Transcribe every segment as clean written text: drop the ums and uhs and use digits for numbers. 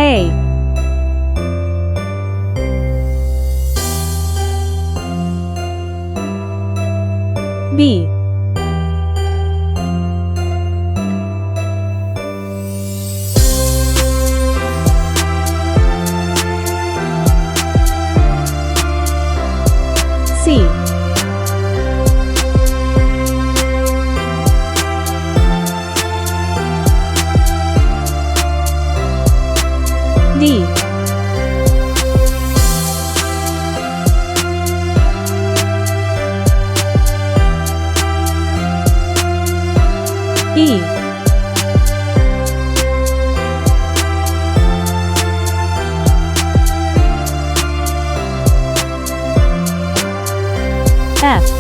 A, B, C, D, E, F,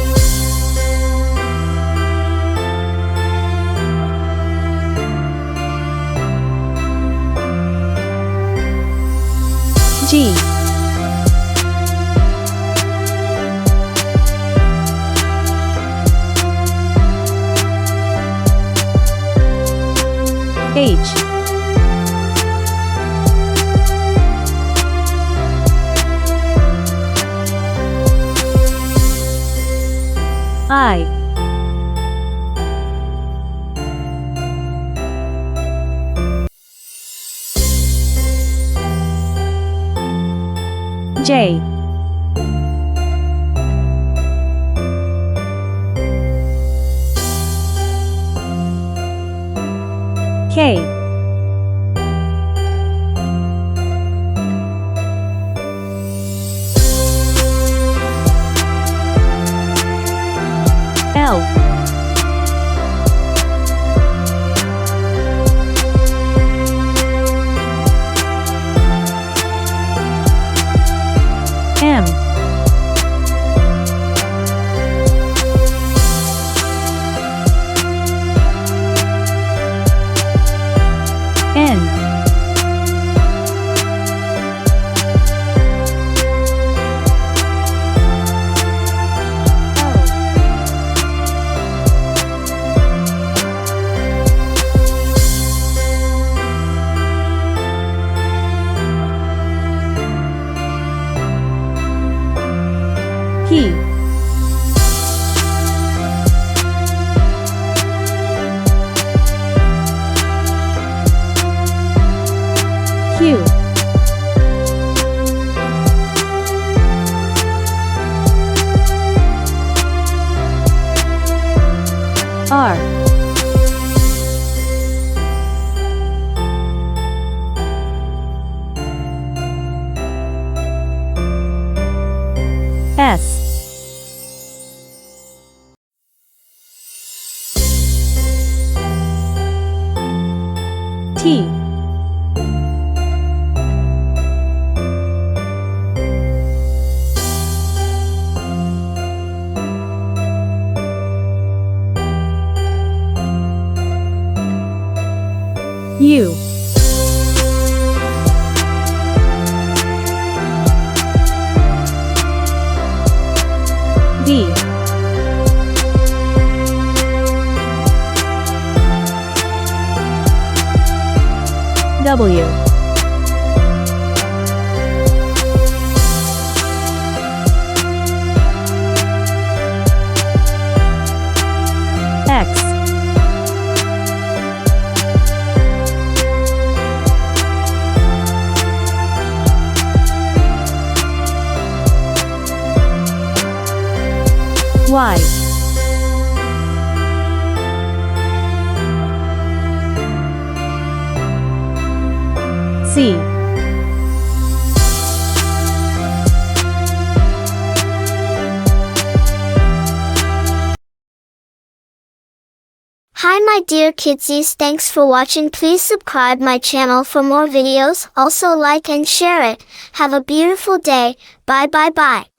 G, H, I, J, K, L, M, N, P, Q, R, S, T, U, V, W, X, Y, C, Hi my dear kidsies, thanks for watching. Please subscribe my channel for more videos. Also like and share it. Have a beautiful day. Bye bye bye.